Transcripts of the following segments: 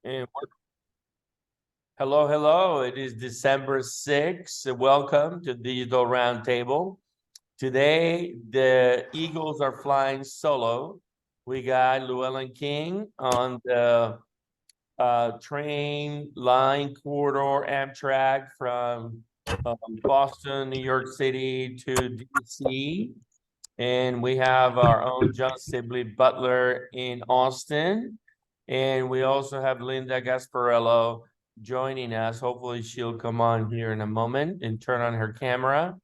And hello. It is December 6th. Welcome to Digital Roundtable. Today, the Eagles are flying solo. We got Llewellyn King on the train line corridor Amtrak from Boston, New York City to DC. And we have our own John Sibley Butler in Austin. And we also have Linda Gasparello joining us. Hopefully she'll come on here in a moment and turn on her camera.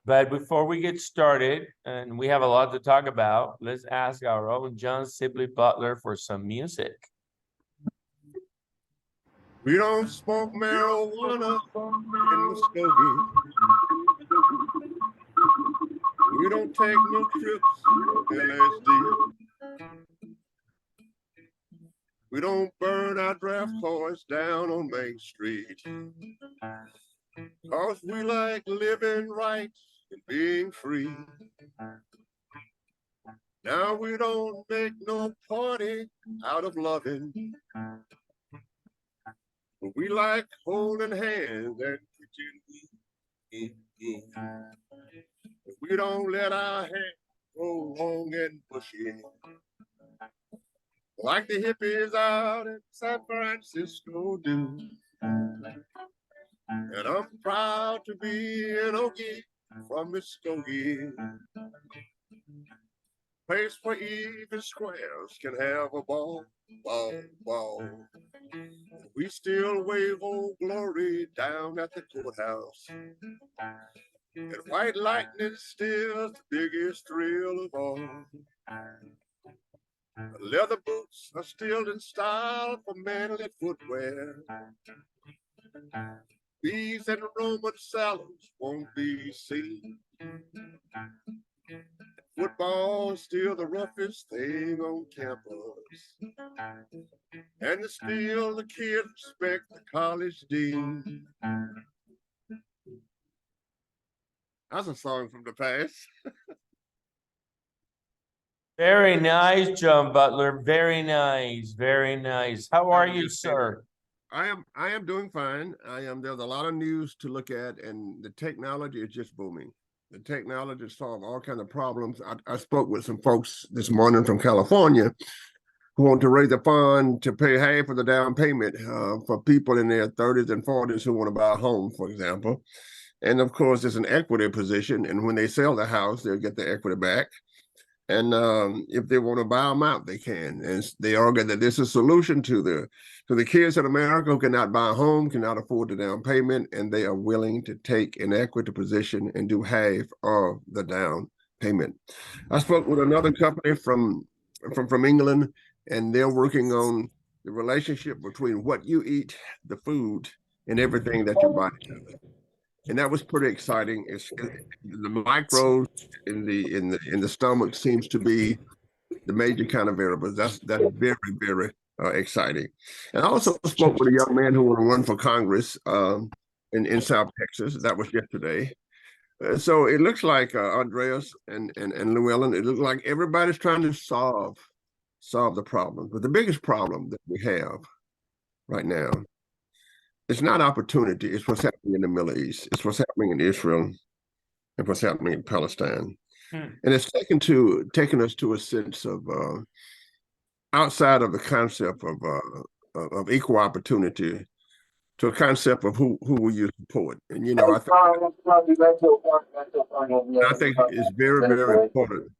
But before we get started, and we have a lot to talk about, let's ask our own John Sibley Butler for some music. We don't smoke marijuana in Muskogee. We don't take no trips of LSD. We don't burn our draft toys down on Main Street. 'Cause we like living right and being free. Now we don't make no party out of loving. But we like holding hands and preaching. We don't let our hair grow long and bushy. Like the hippies out in San Francisco do. And I'm proud to be an Okie from Muskogee. Place where even squares can have a ball. We still wave old glory down at the courthouse. And white lightning still the biggest thrill of all. Leather boots are still in style for manly footwear. Bees and Roman salads won't be seen. Football is still the roughest thing on campus. And still the kids respect the college dean. That's a song from the past. Very nice, John Butler. Very nice. How are you, sir? I am doing fine. There's a lot of news to look at, and the technology is just booming. The technology solves all kinds of problems. I spoke with some folks this morning from California who want to raise a fund to pay half of the down payment for people in their 30s and 40s who want to buy a home, for example. And of course, it's an equity position. And when they sell the house, they'll get the equity back. And if they want to buy them out, they can. And they argue that this is a solution to the kids in America who cannot buy a home, cannot afford the down payment, and they are willing to take an equity position and do half of the down payment. I spoke with another company from England, and they're working on the relationship between what you eat, the food, and everything that your body does. And that was pretty exciting. The microbes in the stomach seems to be the major kind of variables. That's very exciting. And I also spoke with a young man who want to run for Congress in South Texas. That was yesterday. So it looks like Andreas and Llewellyn. It looks like everybody's trying to solve the problem. But the biggest problem that we have right now, it's not opportunity. It's what's happening in the Middle East. It's what's happening in Israel and what's happening in Palestine. And it's taken us to a sense of outside of the concept of equal opportunity to a concept of who will you support. And I think it's very important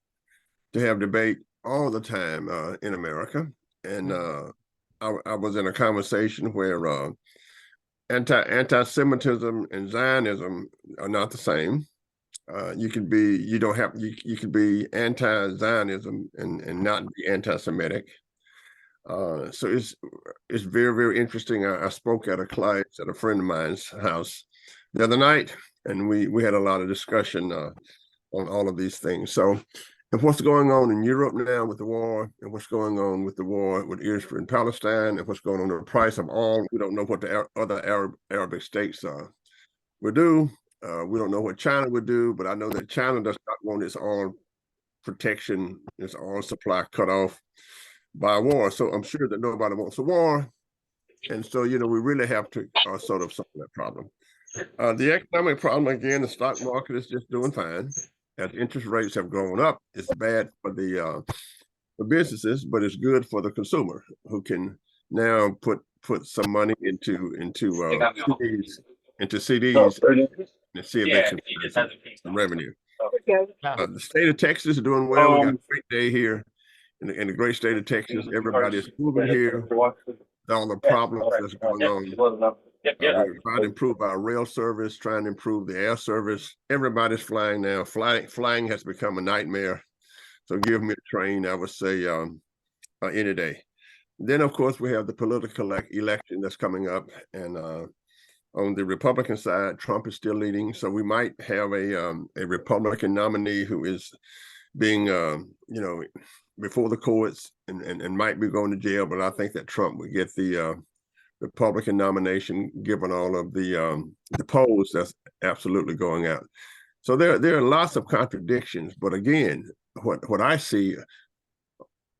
to have debate all the time in America. And I was in a conversation where anti-Semitism and Zionism are not the same. You can be anti-Zionism and not be anti-Semitic. So it's very interesting. I spoke at a friend of mine's house the other night, and we had a lot of discussion on all of these things. So, and what's going on in Europe now with the war, and what's going on with the war with Israel and Palestine, and what's going on with the price of oil. We don't know what the other Arabic states would do. We don't know what China would do, but I know that China does not want its oil protection, its oil supply cut off by war. So I'm sure that nobody wants a war. And so, we really have to sort of solve that problem. The economic problem, again, the stock market is just doing fine. As interest rates have gone up, it's bad for the for businesses, but it's good for the consumer who can now put some money into CDs and see if they can find some revenue. The state of Texas is doing well. We got a great day here in the great state of Texas. Everybody is moving here. All the problems that's going on. We're trying to improve our rail service, trying to improve the air service. Everybody's flying now. Flying has become a nightmare. So give me a train, I would say, any day. Then, of course, we have the political election that's coming up. And on the Republican side, Trump is still leading. So we might have a Republican nominee who is being, before the courts and might be going to jail. But I think that Trump would get the Republican nomination, given all of the polls that's absolutely going out. So there are lots of contradictions. But again, what I see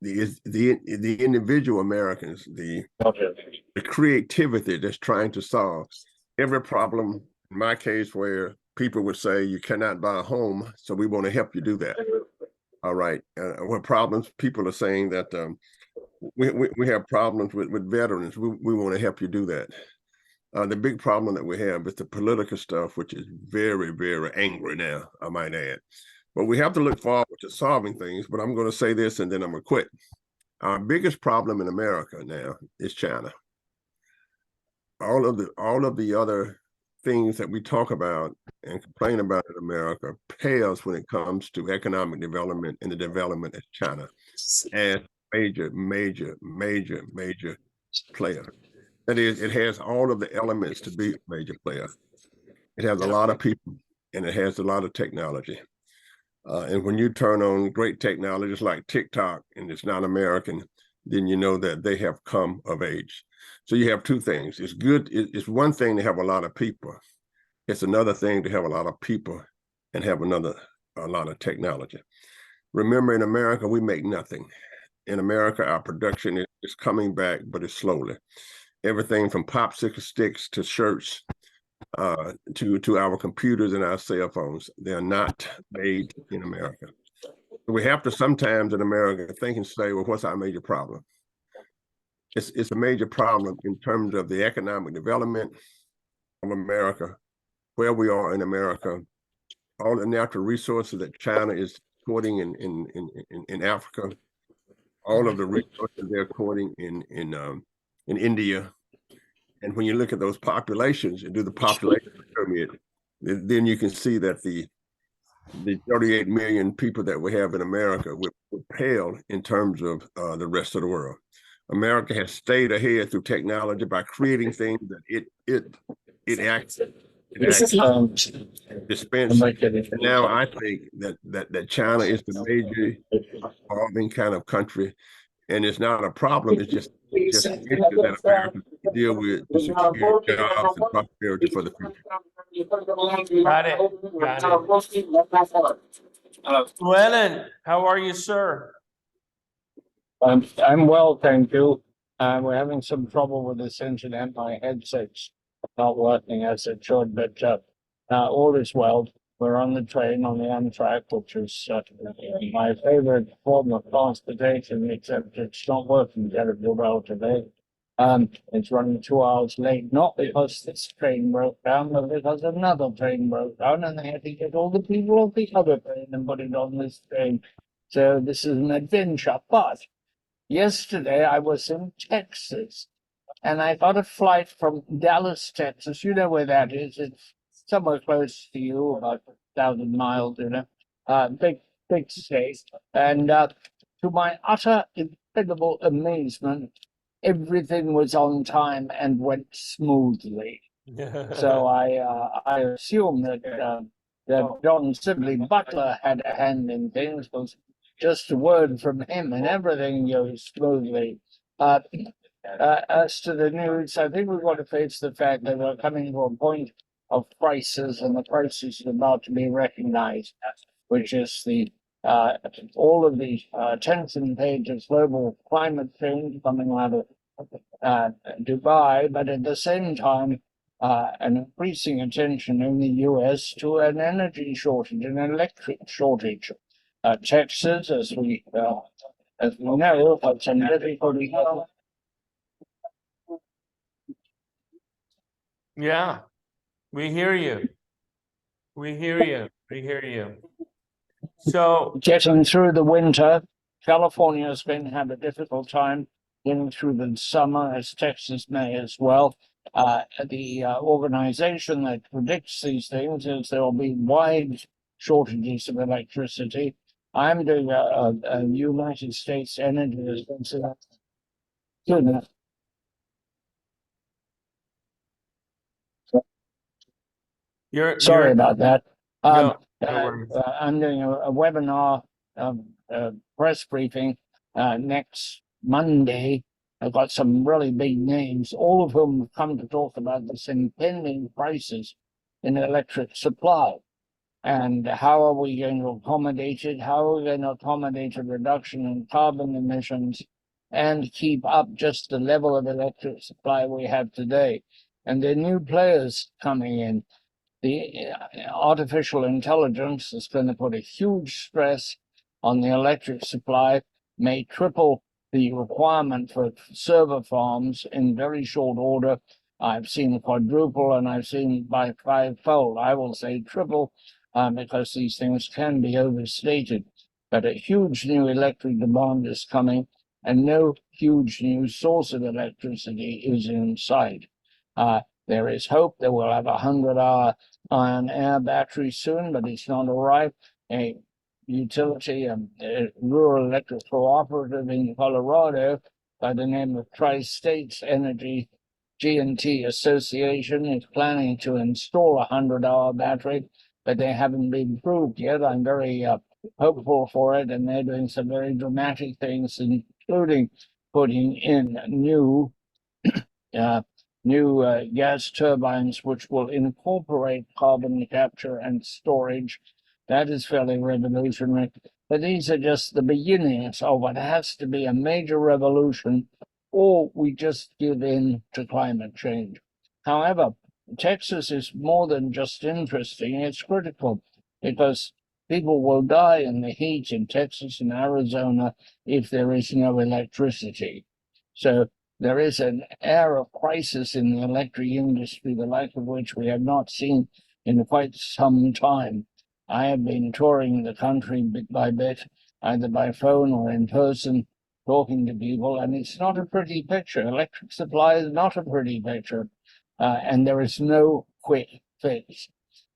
is the individual Americans, the creativity that's trying to solve every problem. In my case, where people would say you cannot buy a home, so we want to help you do that. All right. What problems people are saying that we have problems with veterans. We want to help you do that. The big problem that we have is the political stuff, which is very, very angry now, I might add. But we have to look forward to solving things. But I'm going to say this and then I'm going to quit. Our biggest problem in America now is China. All of the other things that we talk about and complain about in America pales when it comes to economic development and the development of China as major player. That is, it has all of the elements to be a major player. It has a lot of people and it has a lot of technology. And when you turn on great technologies like TikTok and it's not American, then you know that they have come of age. So you have two things. It's good. It's one thing to have a lot of people. It's another thing to have a lot of people and have a lot of technology. Remember, in America, we make nothing. In America, our production is coming back, but it's slowly. Everything from popsicle sticks to shirts to our computers and our cell phones, they are not made in America. We have to sometimes in America think and say, well, what's our major problem? It's a major problem in terms of the economic development of America, where we are in America, all the natural resources that China is exporting in Africa, all of the resources they're exporting in India. And when you look at those populations and do the population pyramid, then you can see that the 38 million people that we have in America would pale in terms of the rest of the world. America has stayed ahead through technology by creating things that it acts dispense. And now I think that China is the major evolving kind of country, and it's not a problem. It's just an issue that America can deal with to secure jobs and prosperity for the future. Got it. Llewellyn, how are you, sir? I'm well, thank you. We're having some trouble with this internet. My headset's not working as it should, but all is well. We're on the train on the Amtrak, which is my favorite form of transportation, except it's not working terribly well today. It's running 2 hours late, not because this train broke down, but because another train broke down, and they had to get all the people off the other train and put it on this train. So this is an adventure. But yesterday I was in Texas, and I got a flight from Dallas, Texas. You know where that is. It's somewhere close to you, about 1,000 miles, big state. And to my utter incredible amazement, everything was on time and went smoothly. So I assume that John Sibley Butler had a hand in things, because just a word from him and everything goes smoothly. As to the news, I think we've got to face the fact that we're coming to a point of crisis, and the crisis is about to be recognized, which is all of the attention paid to global climate change coming out of Dubai, but at the same time, an increasing attention in the US to an energy shortage, an electric shortage. Texas, as we know, had some difficulty. Yeah, we hear you. We hear you. We hear you. So, Getting through the winter, California is going to have a difficult time getting through the summer, as Texas may as well. The organization that predicts these things is there will be wide shortages of electricity. I'm doing a United States Energy Sorry about that. No worries. I'm doing a webinar, press briefing next Monday. I've got some really big names, all of whom have come to talk about this impending crisis in electric supply. And how are we going to accommodate it? How are we going to accommodate a reduction in carbon emissions and keep up just the level of electric supply we have today? And there are new players coming in. The artificial intelligence is going to put a huge stress on the electric supply, may triple the requirement for server farms in very short order. I've seen quadruple and I've seen by fivefold. I will say triple because these things can be overstated. But a huge new electric demand is coming and no huge new source of electricity is in sight. There is hope that we'll have a 100-hour iron air battery soon, but it's not arrived. A utility, a rural electric cooperative in Colorado by the name of Tri-States Energy G&T Association is planning to install a 100-hour battery, but they haven't been proved yet. I'm very hopeful for it, and they're doing some very dramatic things, including putting in new gas turbines which will incorporate carbon capture and storage. That is fairly revolutionary. But these are just the beginnings of what has to be a major revolution, or we just give in to climate change. However, Texas is more than just interesting, it's critical because people will die in the heat in Texas and Arizona if there is no electricity. So there is an air of crisis in the electric industry, the like of which we have not seen in quite some time. I have been touring the country bit by bit, either by phone or in person, talking to people, and it's not a pretty picture. Electric supply is not a pretty picture, and there is no quick fix.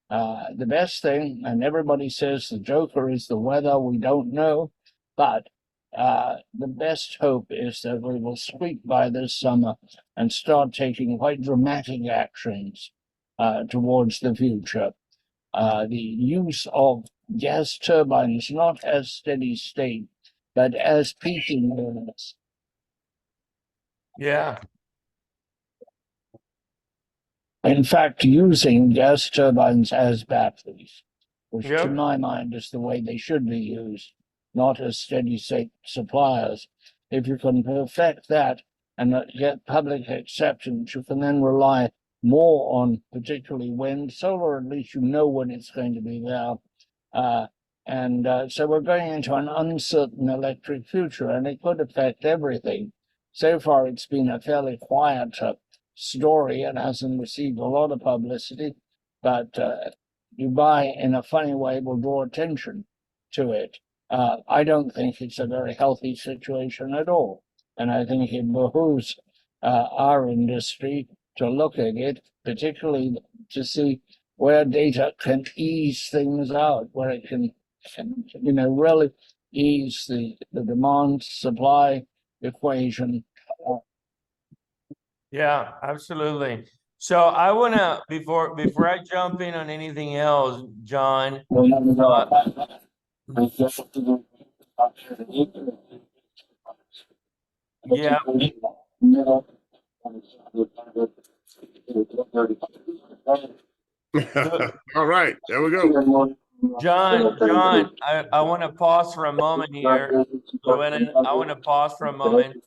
The best thing, and everybody says the joker is the weather, we don't know, but the best hope is that we will squeak by this summer and start taking quite dramatic actions towards the future. The use of gas turbines, not as steady state, but as peaking units. Yeah. In fact, using gas turbines as batteries, which Yep. to my mind is the way they should be used, not as steady state suppliers. If you can perfect that and get public acceptance, you can then rely more on particularly wind, solar, at least you know when it's going to be there. So we're going into an uncertain electric future, and it could affect everything. So far, it's been a fairly quiet story and hasn't received a lot of publicity, but Dubai, in a funny way, will draw attention to it. I don't think it's a very healthy situation at all, and I think it behooves our industry to look at it, particularly to see where data can ease things out, where it can really ease the demand supply equation. Yeah, absolutely. So I wanna before I jump in on anything else, John. Yeah. All right, there we go. John, I want to pause for a moment here. Llewellyn, I want to pause for a moment.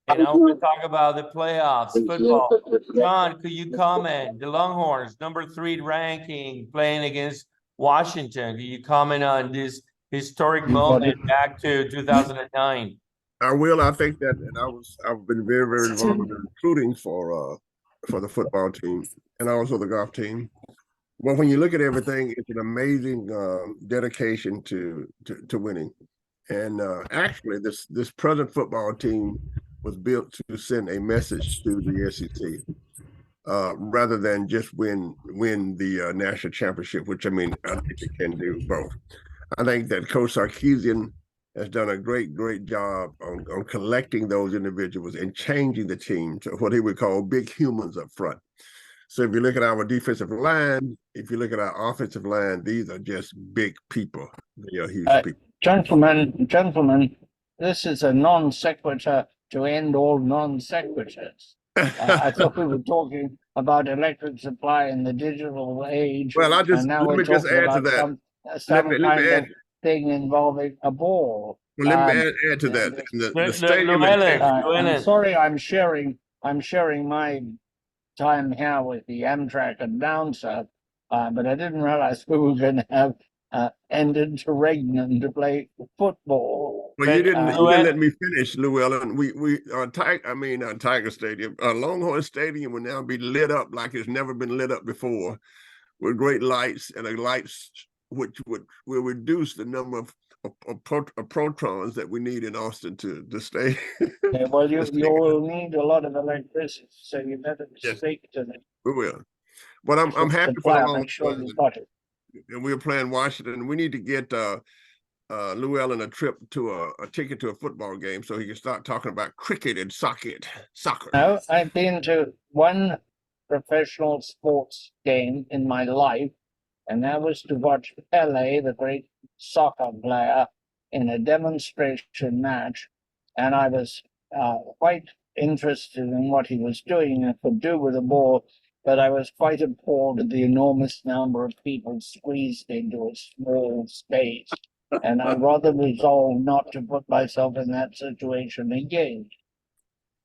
And I want to talk about the playoffs, football. John, could you comment? The Longhorns, #3 ranking, playing against Washington. Could you comment on this historic moment back to 2009? I will. I think that, and I've been very, very involved in recruiting for the football team and also the golf team. Well, when you look at everything, it's an amazing dedication to winning. And actually, this present football team was built to send a message to the SEC rather than just win the national championship, which I mean, I think it can do both. I think that Coach Sarkisian has done a great job on collecting those individuals and changing the team to what he would call big humans up front. So if you look at our defensive line, if you look at our offensive line, these are just big people. They are huge people. Gentlemen, this is a non sequitur to end all non sequiturs. I thought we were talking about electric supply in the digital age. Well, let me just add to that. Some kind of thing involving a ball. Well, let me add to that. The stadium. I'm sorry, I'm sharing my time here with the Amtrak announcer, but I didn't realize we were going to have interregnum to play football. Well, you didn't let me finish, Llewellyn. We Tiger Stadium, Longhorn Stadium will now be lit up like it's never been lit up before, with great lights and lights which will reduce the number of protons that we need in Austin to stay. Yeah, well, you will need a lot of electricity, so you better speak to them. We will. But I'm happy for the Longhorns. And we're playing Washington. We need to get Llewellyn a ticket to a football game so he can start talking about cricket and soccer. No, I've been to one professional sports game in my life, and that was to watch Pele, the great soccer player, in a demonstration match. And I was quite interested in what he was doing and could do with the ball, but I was quite appalled at the enormous number of people squeezed into a small space. And I rather resolved not to put myself in that situation again.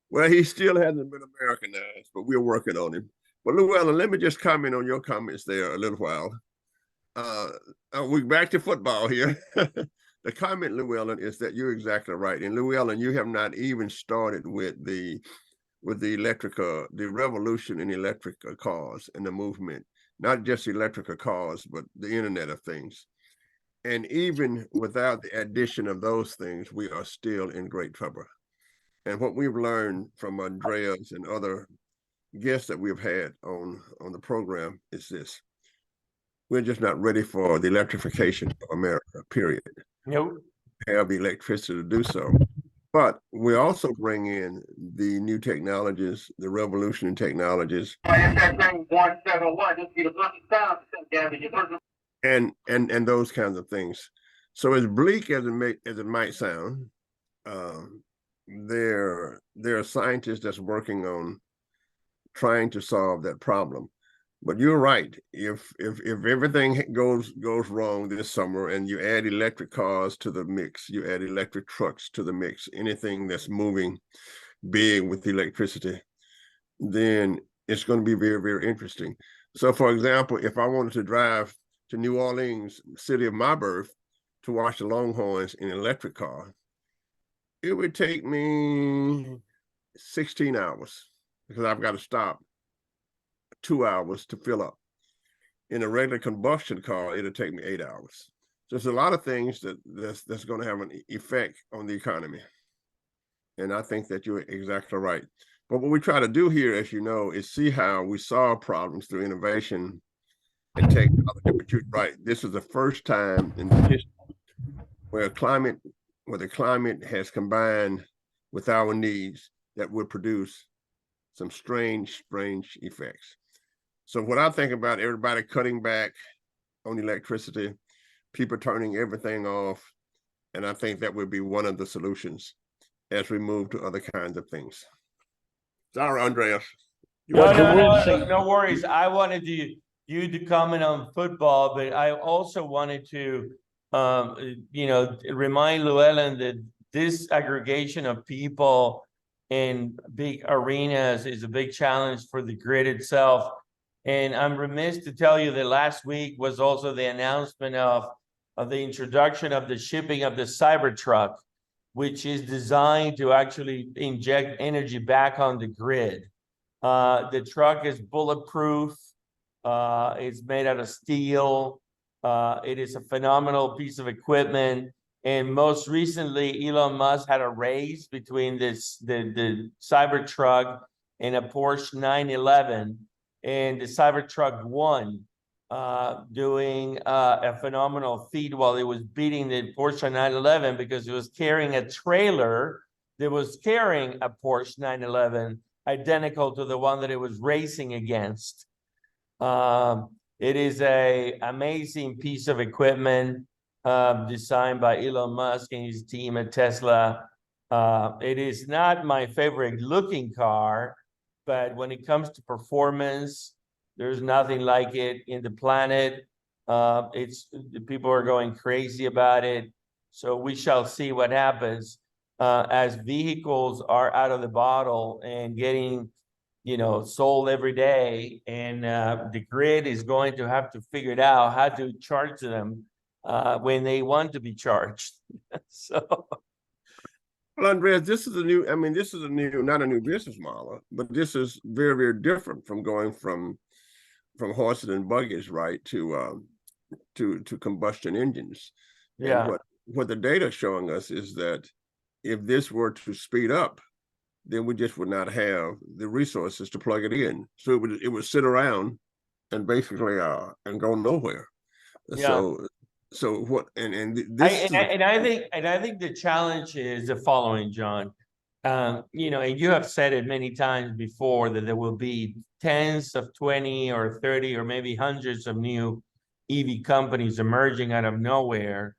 Well, he still hasn't been Americanized, but we're working on him. But Llewellyn, let me just comment on your comments there a little while. We're back to football here. The comment, Llewellyn, is that you're exactly right. And Llewellyn, you have not even started with the revolution in electric cars and the movement, not just electric cars, but the Internet of Things. And even without the addition of those things, we are still in great trouble. And what we've learned from Andreas and other guests that we've had on the program is this: we're just not ready for the electrification of America, period. Nope. We have the electricity to do so. But we also bring in the new technologies, the revolution in technologies. And those kinds of things. So as bleak as it might sound, there are scientists that's working on trying to solve that problem. But you're right. If everything goes wrong this summer and you add electric cars to the mix, you add electric trucks to the mix, anything that's moving big with electricity, then it's going to be very, very interesting. So for example, if I wanted to drive to New Orleans, city of my birth, to watch the Longhorns in an electric car, it would take me 16 hours because I've got to stop 2 hours to fill up. In a regular combustion car, it'll take me 8 hours. So there's a lot of things that's going to have an effect on the economy. And I think that you're exactly right. But what we try to do here, as you know, is see how we solve problems through innovation and technology. But you're right. This is the first time in the history where the climate has combined with our needs that would produce some strange effects. So what I think about everybody cutting back on electricity, people turning everything off, and I think that would be one of the solutions as we move to other kinds of things. Sorry, Andreas. No worries. I wanted you to comment on football, but I also wanted to remind Llewellyn that this aggregation of people in big arenas is a big challenge for the grid itself. And I'm remiss to tell you that last week was also the announcement of the introduction of the shipping of the Cybertruck, which is designed to actually inject energy back on the grid. The truck is bulletproof. It's made out of steel. It is a phenomenal piece of equipment. And most recently, Elon Musk had a race between the Cybertruck and a Porsche 911. And the Cybertruck won, doing a phenomenal feat while it was beating the Porsche 911 because it was carrying a trailer that was carrying a Porsche 911 identical to the one that it was racing against. It is a amazing piece of equipment designed by Elon Musk and his team at Tesla. It is not my favorite looking car, but when it comes to performance, there's nothing like it in the planet. People are going crazy about it. So we shall see what happens as vehicles are out of the bottle and getting, sold every day. And the grid is going to have to figure it out how to charge them when they want to be charged. So. Well, Andreas, this is not a new business model, but this is very, very different from going from horses and buggies, right, to combustion engines. Yeah. And what the data is showing us is that if this were to speed up, then we just would not have the resources to plug it in. So it would sit around and basically and go nowhere. Yeah. So what and I think the challenge is the following, John. And you have said it many times before that there will be tens of 20 or 30 or maybe hundreds of new EV companies emerging out of nowhere.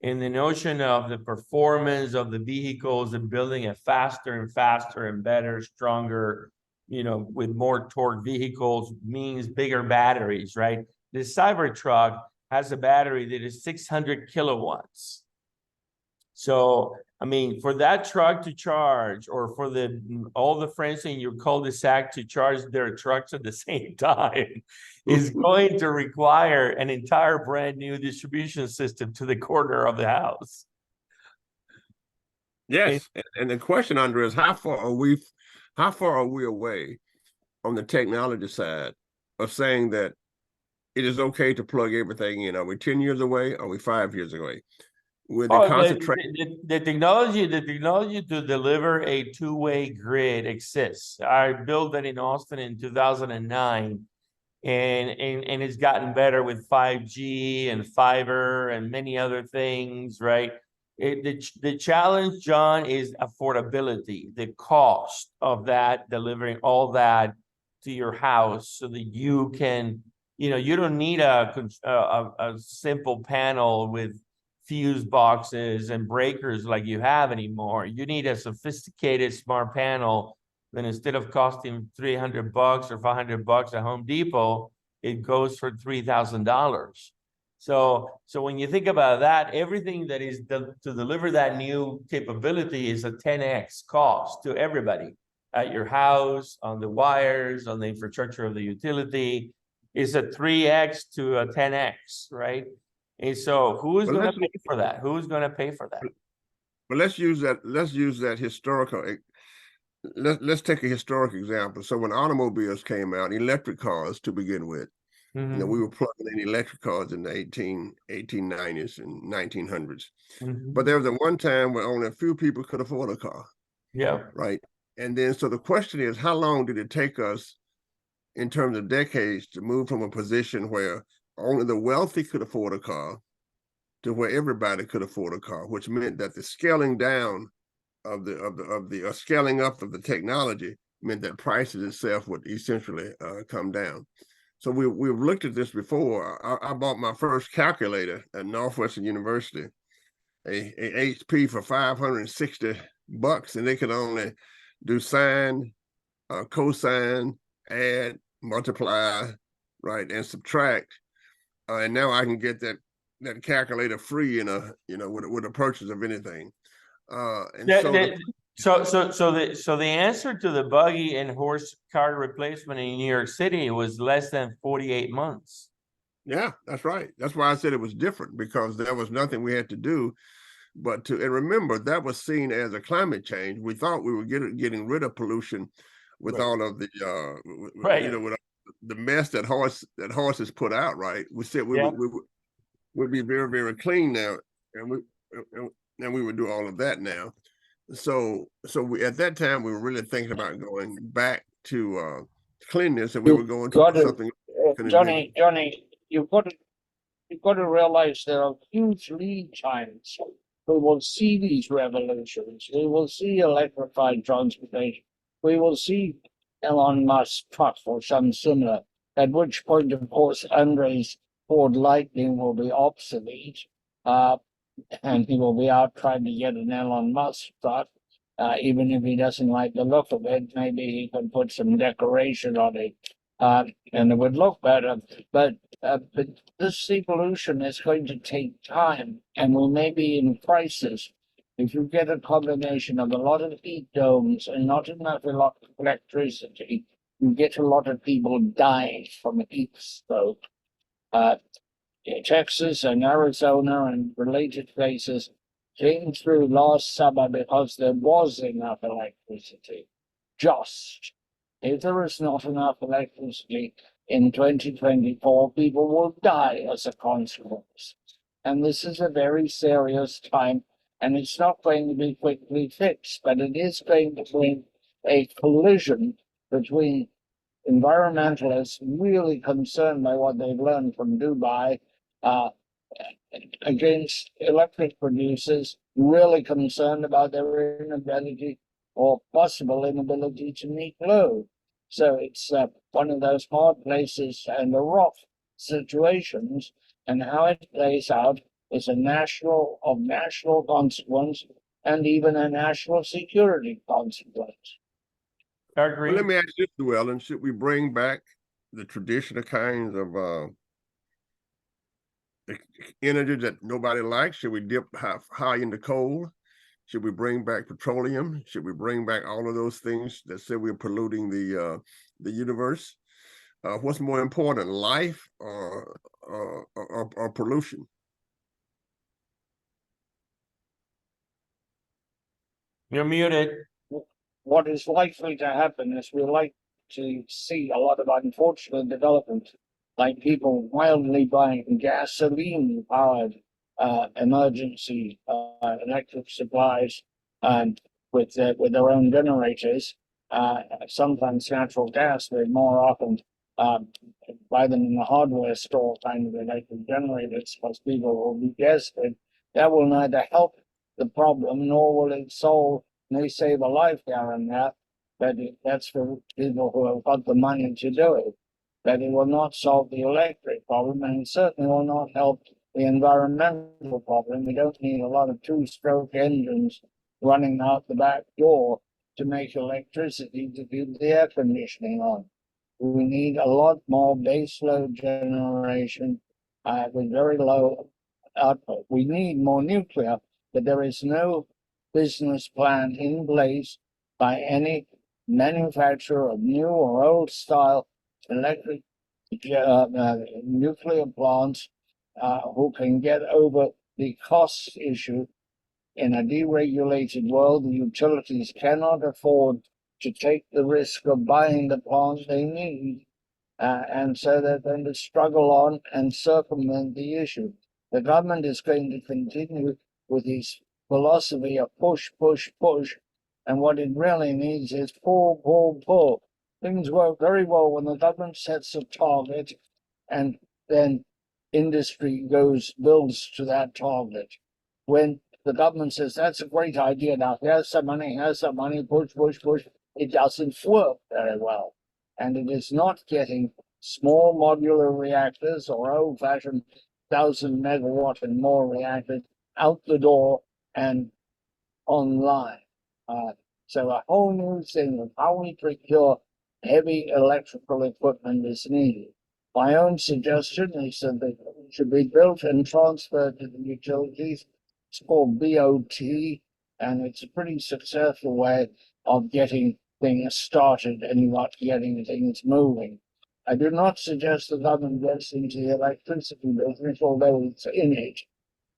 And the notion of the performance of the vehicles and building it faster and faster and better, stronger, with more torque vehicles means bigger batteries, right? The Cybertruck has a battery that is 600 kilowatts. So, for that truck to charge, or for all the friends in your cul-de-sac to charge their trucks at the same time, is going to require an entire brand new distribution system to the corner of the house. Yes, and the question, Andre, is how far are we away on the technology side of saying that it is okay to plug everything in? Are we 10 years away? Are we 5 years away? With the technology to deliver a two-way grid exists. I built that in Austin in 2009, and it's gotten better with 5G and fiber and many other things, right? The challenge, John, is affordability, the cost of that, delivering all that to your house so that you can, you don't need a simple panel with fuse boxes and breakers like you have anymore. You need a sophisticated smart panel that instead of costing $300 or $500 at Home Depot, it goes for $3,000. So when you think about that, everything that is to deliver that new capability is a 10x cost to everybody at your house, on the wires, on the infrastructure of the utility. Is a 3x to a 10x, right? And so who's going to pay for that? Who's going to pay for that? But let's use that historical. Let's take a historic example. So when automobiles came out, electric cars to begin with, we were plugging in electric cars in the 1890s and 1900s. But there was a one time where only a few people could afford a car. Yeah. Right. And then, so the question is, how long did it take us in terms of decades to move from a position where only the wealthy could afford a car to where everybody could afford a car, which meant that the scaling down of the scaling up of the technology meant that prices itself would essentially come down. So we've looked at this before. I bought my first calculator at Northwestern University, a HP for $560, and they could only do sine, cosine, add, multiply, right, and subtract. And now I can get that calculator free with a purchase of anything. So the answer to the buggy and horse car replacement in New York City was less than 48 months. Yeah, that's right. That's why I said it was different, because there was nothing we had to do but to, and remember, that was seen as a climate change. We thought we were getting rid of pollution with Right. all of the Right. you know, with the mess that horses put out, right? We said Yeah. we'd be very, very clean now, and we would do all of that now. So we, at that time, we were really thinking about going back to cleanness, and we were going Got to to, something. Johnny, you've got to realize there are huge lead times. We will see these revolutions. We will see electrified transportation. We will see Elon Musk truck or some similar, at which point, of course, Andre's Ford Lightning will be obsolete, and he will be out trying to get an Elon Musk truck. Even if he doesn't like the look of it, maybe he can put some decoration on it, and it would look better. But this evolution is going to take time, and we may be in crisis. If you get a combination of a lot of heat domes and not enough electricity, you get a lot of people dying from heat stroke. Texas and Arizona and related places came through last summer because there was enough electricity. Just if there is not enough electricity in 2024, people will die as a consequence. And this is a very serious time, and it's not going to be quickly fixed, but it is going to bring a collision between environmentalists really concerned by what they've learned from Dubai, against electric producers really concerned about their inability or possible inability to meet load. So it's one of those hard places and a rough situations, and how it plays out is a national consequence and even a national security consequence. I agree. Well, let me ask you, Llewellyn, should we bring back the traditional kinds of energy that nobody likes? Should we dip high into coal? Should we bring back petroleum? Should we bring back all of those things that say we're polluting the universe? What's more important, life or pollution? You're muted. What is likely to happen is we're likely to see a lot of unfortunate development, like people wildly buying gasoline-powered emergency electric supplies and with their own generators. Sometimes natural gas, but more often buy them in the hardware store, kind of electric generators, because people will be desperate. That will neither help the problem nor will it solve. May save a life down that, but that's for people who have got the money to do it. But it will not solve the electric problem, and it certainly will not help the environmental problem. We don't need a lot of two-stroke engines running out the back door to make electricity to keep the air conditioning on. We need a lot more baseload generation with very low output. We need more nuclear, but there is no business plan in place by any manufacturer of new or old style electric nuclear plants who can get over the cost issue. In a deregulated world, the utilities cannot afford to take the risk of buying the plants they need, and so they're going to struggle on and circumvent the issue. The government is going to continue with his philosophy of push, push, push, and what it really needs is pull, pull, pull. Things work very well when the government sets a target, and then industry builds to that target. When the government says that's a great idea, now here's some money, push, push, push, it doesn't work very well, and it is not getting small modular reactors or old-fashioned 1,000 megawatt and more reactors out the door and online. So a whole new thing of how we procure heavy electrical equipment is needed. My own suggestion is that it should be built and transferred to the utilities. It's called BOT, and it's a pretty successful way of getting things started and not getting things moving. I do not suggest the government gets into the electricity business, although it's in it,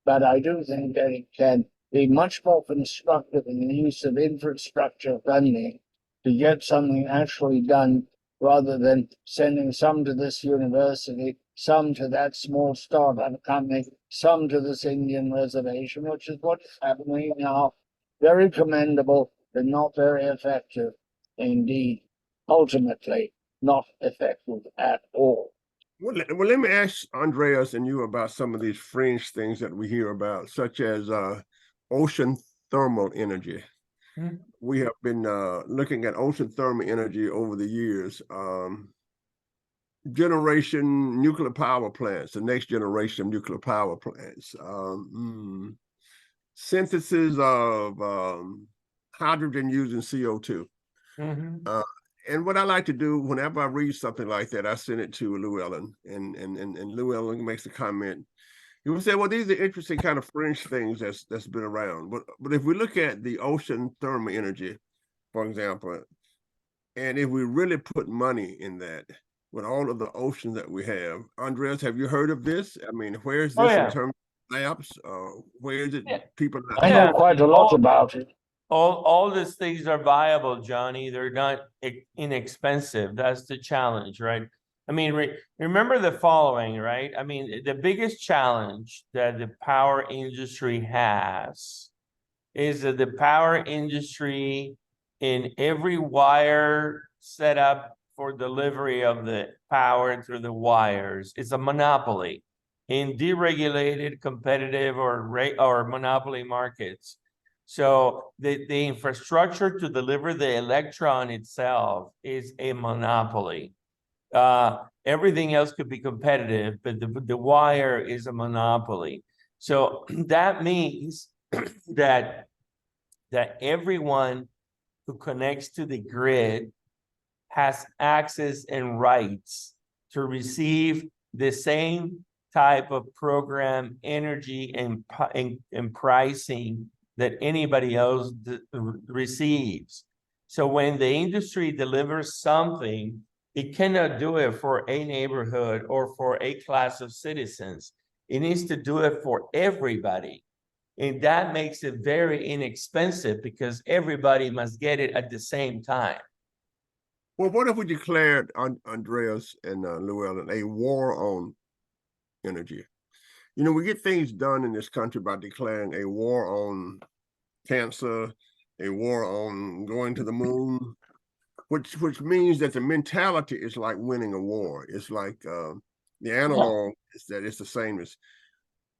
but I do think that it can be much more constructive in the use of infrastructure funding to get something actually done, rather than sending some to this university, some to that small startup company, some to this Indian reservation, which is what is happening now. Very commendable, but not very effective. Indeed, ultimately, not effective at all. Well, let me ask Andreas and you about some of these fringe things that we hear about, such as ocean thermal energy. Hmm. We have been looking at ocean thermal energy over the years. Generation nuclear power plants, the next generation of nuclear power plants. Synthesis of hydrogen using CO2. Mhm. And what I like to do whenever I read something like that, I send it to Llewellyn, and Llewellyn makes a comment. He will say, well, these are interesting kind of fringe things that's been around. But if we look at the ocean thermal energy, for example, and if we really put money in that, with all of the oceans that we have, Andreas, have you heard of this? I mean, where is Oh, this in yeah. terms of labs? Where is it? Yeah. People I know quite a lot about it. All these things are viable, Johnny. They're not inexpensive. That's the challenge, right? I mean, remember the following, right? I mean, the biggest challenge that the power industry has is that the power industry, in every wire set up for delivery of the power through the wires, is a monopoly. In deregulated, competitive, or monopoly markets, so the infrastructure to deliver the electron itself is a monopoly. Everything else could be competitive, but the wire is a monopoly. So that means that everyone who connects to the grid has access and rights to receive the same type of program energy and pricing that anybody else receives. So when the industry delivers something, it cannot do it for a neighborhood or for a class of citizens. It needs to do it for everybody. And that makes it very inexpensive because everybody must get it at the same time. Well, what if we declared, Andreas and Llewellyn, a war on energy? You know, we get things done in this country by declaring a war on cancer, a war on going to the moon, which means that the mentality is like winning a war. It's like the analog is that it's the same as.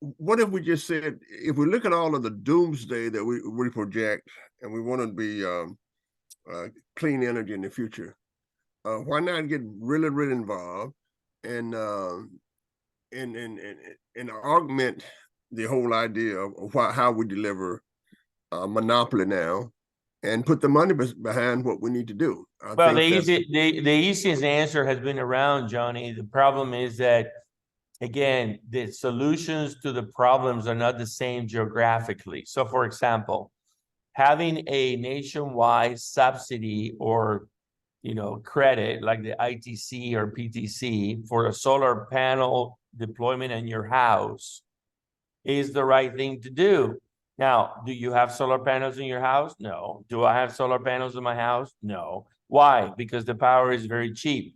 What if we just said, if we look at all of the doomsday that we project, and we want to be clean energy in the future, why not get really, really involved and augment the whole idea of how we deliver monopoly now, and put the money behind what we need to do. Well, the easiest answer has been around, Johnny. The problem is that, again, the solutions to the problems are not the same geographically. So, for example, having a nationwide subsidy or credit like the ITC or PTC for a solar panel deployment in your house is the right thing to do. Now, do you have solar panels in your house? No. Do I have solar panels in my house? No. Why? Because the power is very cheap.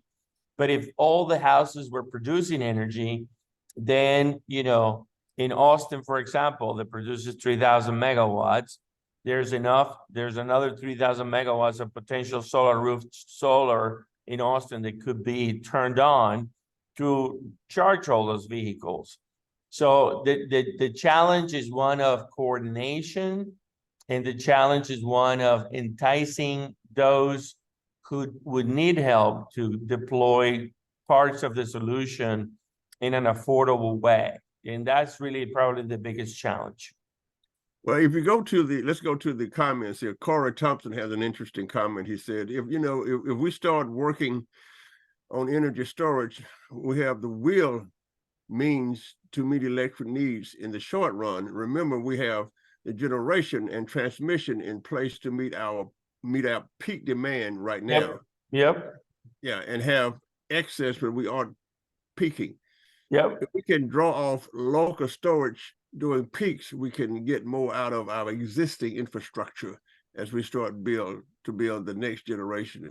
But if all the houses were producing energy, then, in Austin, for example, that produces 3,000 megawatts, there's another 3,000 megawatts of potential solar in Austin that could be turned on to charge all those vehicles. So the challenge is one of coordination, and the challenge is one of enticing those who would need help to deploy parts of the solution in an affordable way. And that's really probably the biggest challenge. Well, if you go to let's go to the comments here. Corey Thompson has an interesting comment. He said, if we start working on energy storage, we have the real means to meet electric needs in the short run. Remember, we have the generation and transmission in place to meet our peak demand right now. Yep. Yeah, and have excess when we aren't peaking. Yep. If we can draw off local storage during peaks, we can get more out of our existing infrastructure as we start to build the next generation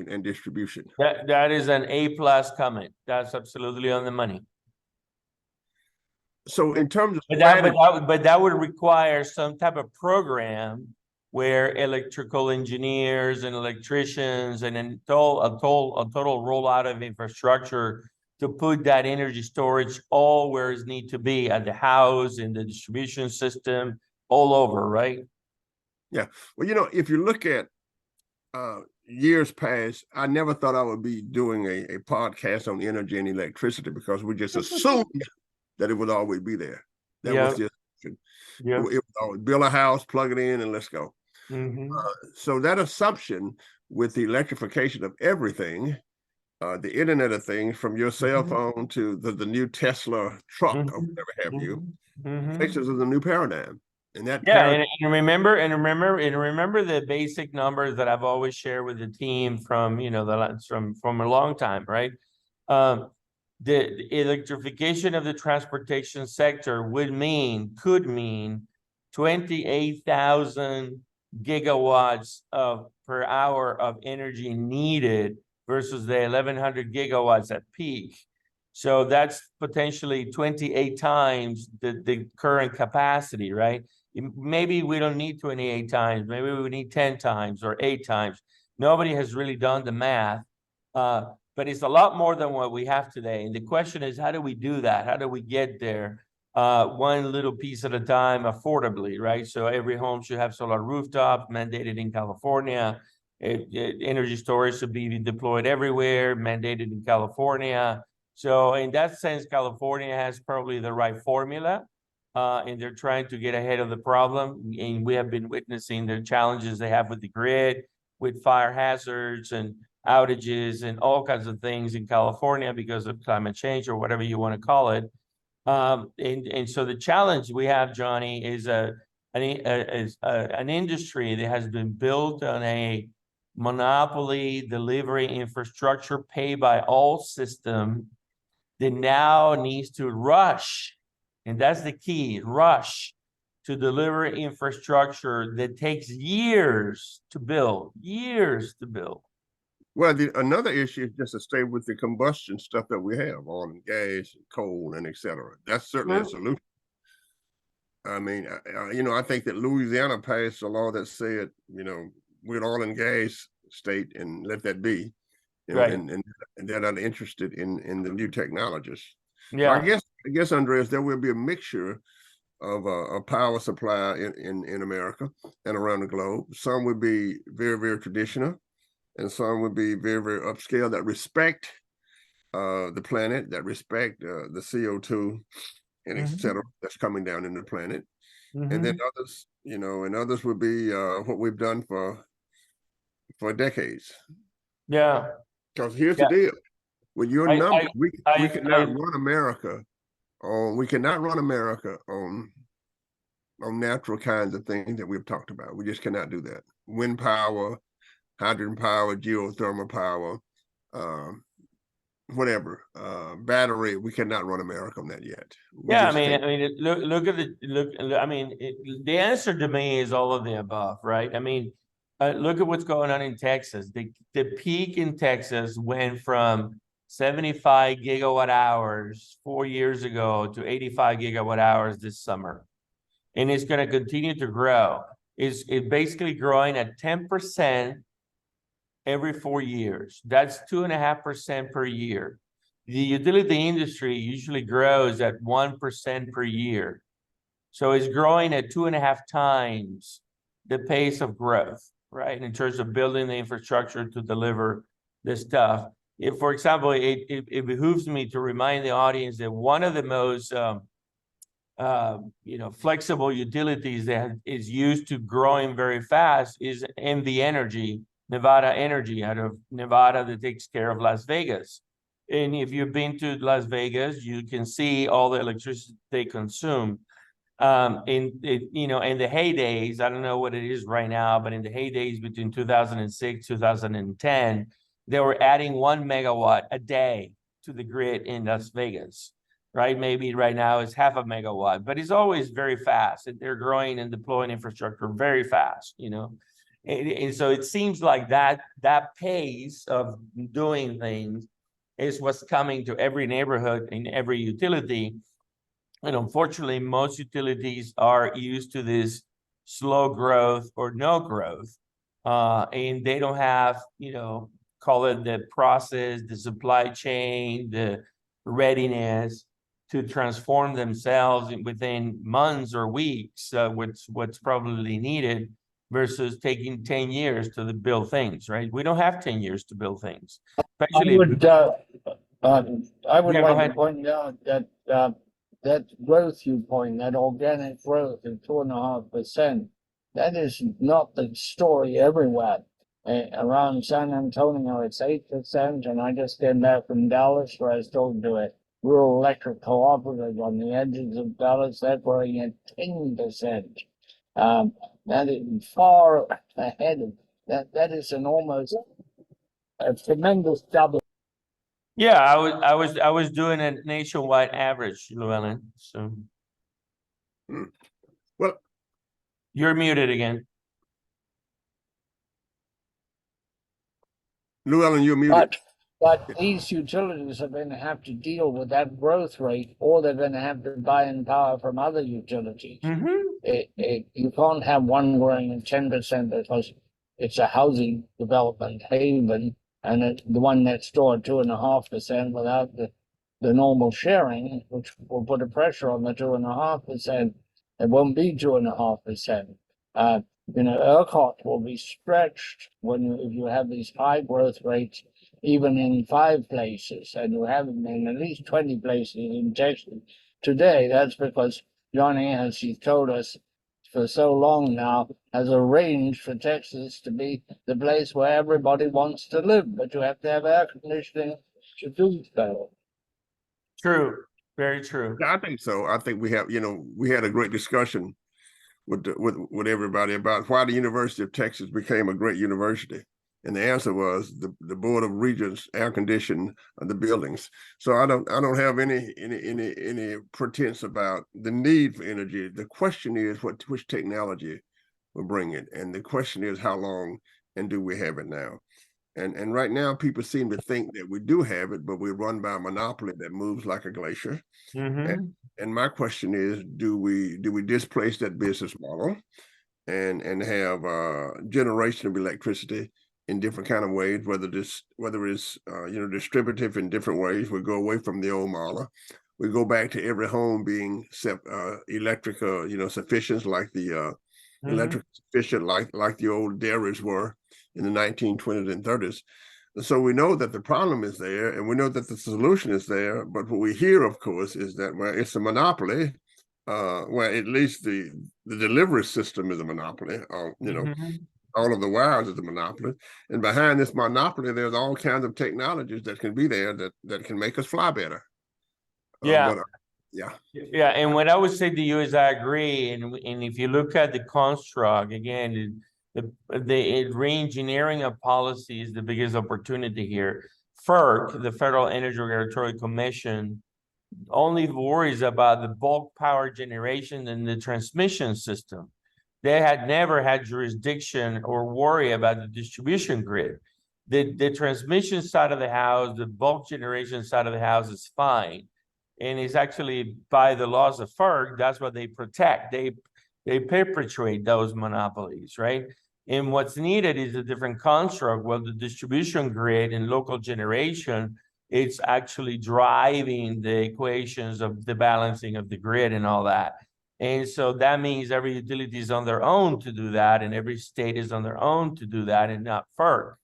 and distribution. That is an A+ comment. That's absolutely on the money. So in terms of But that would require some type of program where electrical engineers and electricians and then a total rollout of infrastructure to put that energy storage all where it needs to be at the house, in the distribution system, all over, right? Yeah. Well, if you look at years past, I never thought I would be doing a podcast on energy and electricity because we just assumed that it would always be there. That was the assumption. It would always build a house, plug it in, and let's go. So that assumption with the electrification of everything, the Internet of Things, from your cell phone to the new Tesla truck or whatever have you, places is a new paradigm. And that and remember the basic numbers that I've always shared with the team from from a long time, right? The electrification of the transportation sector could mean 28,000 gigawatts per hour of energy needed versus the 1,100 gigawatts at peak. So that's potentially 28 times the current capacity, right? Maybe we don't need 28 times. Maybe we need 10 times or 8 times. Nobody has really done the math, but it's a lot more than what we have today. And the question is, how do we do that? How do we get there? One little piece at a time, affordably, right? So every home should have solar rooftop, mandated in California. Energy storage should be deployed everywhere, mandated in California. So in that sense, California has probably the right formula, and they're trying to get ahead of the problem. And we have been witnessing the challenges they have with the grid, with fire hazards and outages and all kinds of things in California because of climate change or whatever you want to call it. And so the challenge we have, Johnny, is an industry that has been built on a monopoly delivery infrastructure pay by all system that now needs to rush, and that's the key, rush to deliver infrastructure that takes years to build. Well, another issue is just to stay with the combustion stuff that we have, oil and gas, and coal, and et cetera. That's certainly a solution. I mean, I think that Louisiana passed a law that said, we're an oil and gas state and let that be. And they're not interested in the new technologies. Yeah. So I guess, Andres, there will be a mixture of a power supply in America and around the globe. Some would be very, very traditional, and some would be very, very upscale that respect the planet, that respect the CO2 and et cetera that's coming down in the planet. And then others, and others would be what we've done for decades. Yeah. Because here's the deal: with your numbers, we cannot run America on natural kinds of things that we've talked about. We just cannot do that. Wind power, hydrogen power, geothermal power, whatever, battery. We cannot run America on that yet. The answer to me is all of the above, right? I mean, look at what's going on in Texas. The peak in Texas went from 75 gigawatt hours 4 years ago to 85 gigawatt hours this summer. And it's going to continue to grow. It's basically growing at 10% every 4 years. That's 2.5% per year. The utility industry usually grows at 1% per year. So it's growing at 2.5 times the pace of growth, right? In terms of building the infrastructure to deliver this stuff. If, for example, it behooves me to remind the audience that one of the most flexible utilities that is used to growing very fast is NV Energy, Nevada Energy, out of Nevada, that takes care of Las Vegas. And if you've been to Las Vegas, you can see all the electricity they consume. in the heydays, I don't know what it is right now, but in the heydays between 2006, 2010, they were adding 1 megawatt a day to the grid in Las Vegas, right? Maybe right now it's half a megawatt, but it's always very fast. They're growing and deploying infrastructure very fast, And so it seems like that pace of doing things is what's coming to every neighborhood in every utility. And unfortunately, most utilities are used to this slow growth or no growth. And they don't have, call it the process, the supply chain, the readiness to transform themselves within months or weeks, what's probably needed versus taking 10 years to build things, right? We don't have 10 years to build things. Especially I would Yeah, go like to ahead. point out that that growth you point, that organic growth of 2.5%, that is not the story everywhere. Around San Antonio, it's 8%, and I just came back from Dallas, where I was talking to a rural electric cooperative on the edges of Dallas. They're growing at 10%. That is far ahead of that. That is an almost a tremendous double. Yeah, I was doing a nationwide average, Llewellyn. So Well, you're muted again. Llewellyn, you're muted. But these utilities are going to have to deal with that growth rate, or they're going to have to buy in power from other utilities. You can't have one growing at 10% because it's a housing development haven, and the one next door 2.5% without the normal sharing, which will put a pressure on the 2.5%. It won't be 2.5%. ERCOT will be stretched if you have these high growth rates, even in 5 places, and you have them in at least 20 places in Texas today. That's because Johnny, as he told us for so long now, has arranged for Texas to be the place where everybody wants to live, but you have to have air conditioning to do so. True, very true. I think so. I think we have, we had a great discussion with everybody about why the University of Texas became a great university. And the answer was the Board of Regents air conditioned the buildings. So I don't have any pretense about the need for energy. The question is which technology will bring it. And the question is how long and do we have it now? And right now people seem to think that we do have it, but we're run by a monopoly that moves like a glacier. And my question is, do we displace that business model and have generation of electricity in different kind of ways, whether it's distributive in different ways? We go away from the old model. We go back to every home being electric, sufficient, like the electric sufficient, like the old dairies were in the 1920s and 30s. So we know that the problem is there, and we know that the solution is there. But what we hear, of course, is that it's a monopoly. At least the delivery system is a monopoly. All of the wires is a monopoly, and behind this monopoly, there's all kinds of technologies that can be there that can make us fly better. Yeah. Yeah. And what I would say to you is I agree. And if you look at the construct again, the re-engineering of policy is the biggest opportunity here. FERC, the Federal Energy Regulatory Commission, only worries about the bulk power generation and the transmission system. They had never had jurisdiction or worry about the distribution grid. The transmission side of the house, the bulk generation side of the house is fine. And it's actually by the laws of FERC, that's what they protect. They perpetuate those monopolies, right? And what's needed is a different construct. Well, the distribution grid and local generation, it's actually driving the equations of the balancing of the grid and all that. And so that means every utility is on their own to do that, and every state is on their own to do that, and not FERC.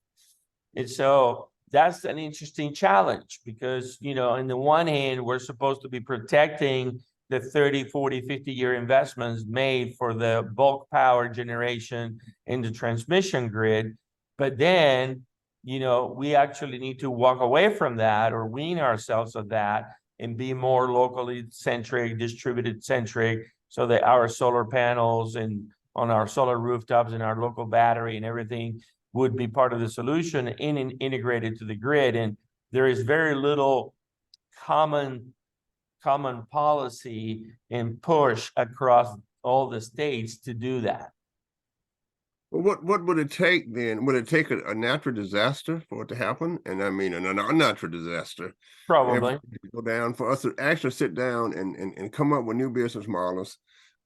And so that's an interesting challenge because, on the one hand, we're supposed to be protecting the 30, 40, 50-year investments made for the bulk power generation in the transmission grid. But then, we actually need to walk away from that or wean ourselves of that and be more locally centric, distributed centric, so that our solar panels and on our solar rooftops and our local battery and everything would be part of the solution and integrated to the grid. And there is very little common policy and push across all the states to do that. Well, what would it take then? Would it take a natural disaster for it to happen? And I mean an unnatural disaster. Probably. Go down for us to actually sit down and come up with new business models,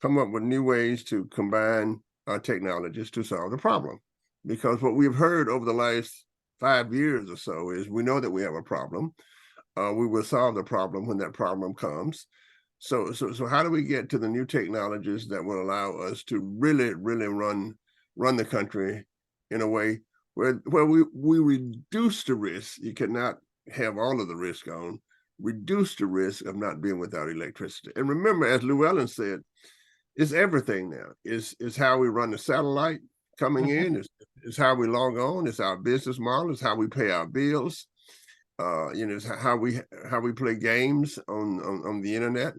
come up with new ways to combine our technologies to solve the problem. Because what we've heard over the last 5 years or so is we know that we have a problem. We will solve the problem when that problem comes. So how do we get to the new technologies that will allow us to really run the country in a way where we reduce the risk? You cannot have all of the risk on. Reduce the risk of not being without electricity. And remember, as Llewellyn said, it's everything now. It's how we run the satellite coming in. It's how we log on. It's our business model. It's how we pay our bills. It's how we play games on the internet.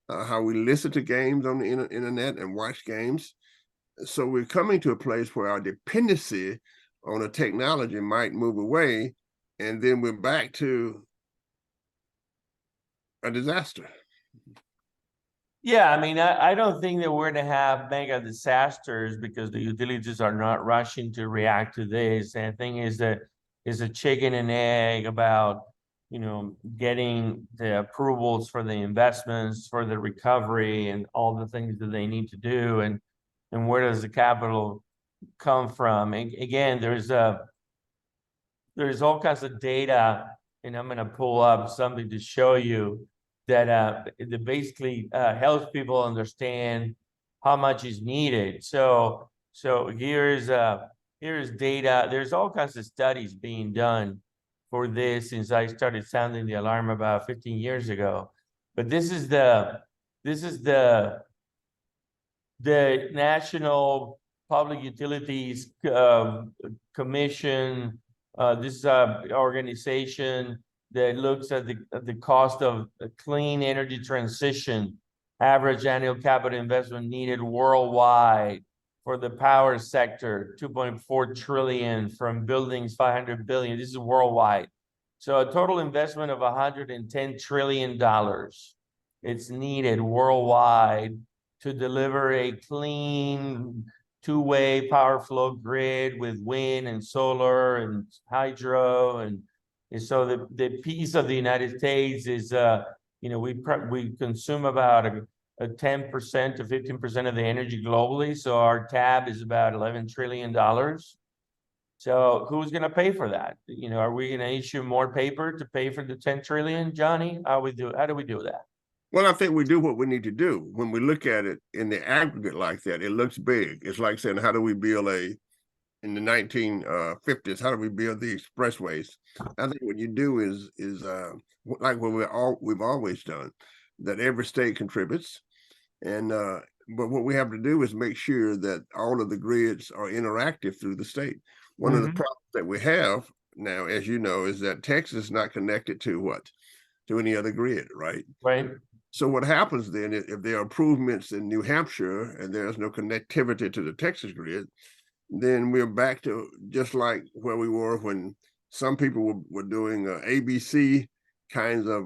How we listen to games on the internet and watch games. So we're coming to a place where our dependency on a technology might move away, and then we're back to a disaster. Yeah, I mean, I don't think that we're going to have mega disasters because the utilities are not rushing to react to this. And the thing is that is a chicken and egg about, getting the approvals for the investments, for the recovery, and all the things that they need to do. And where does the capital come from? And again, there's all kinds of data, and I'm going to pull up something to show you that basically helps people understand how much is needed. So here's data. There's all kinds of studies being done for this since I started sounding the alarm about 15 years ago. But this is the National Public Utilities Commission. This is an organization that looks at the cost of a clean energy transition, average annual capital investment needed worldwide for the power sector, 2.4 trillion, from buildings, 500 billion. This is worldwide. So a total investment of $110 trillion. It's needed worldwide to deliver a clean two-way power flow grid with wind and solar and hydro. And so the piece of the United States is, we consume about a 10% to 15% of the energy globally. So our tab is about $11 trillion. So who's going to pay for that? Are we going to issue more paper to pay for the 10 trillion, Johnny? How do we do that? Well, I think we do what we need to do. When we look at it in the aggregate like that, it looks big. It's like saying, how do we build in the 1950s, how do we build the expressways? I think what you do is like what we've always done, that every state contributes. And but what we have to do is make sure that all of the grids are interactive through the state. One of the problems that we have now, as you know, is that Texas is not connected to any other grid, right? Right. So what happens then, if there are improvements in New Hampshire and there's no connectivity to the Texas grid, then we're back to just like where we were when some people were doing ABC kinds of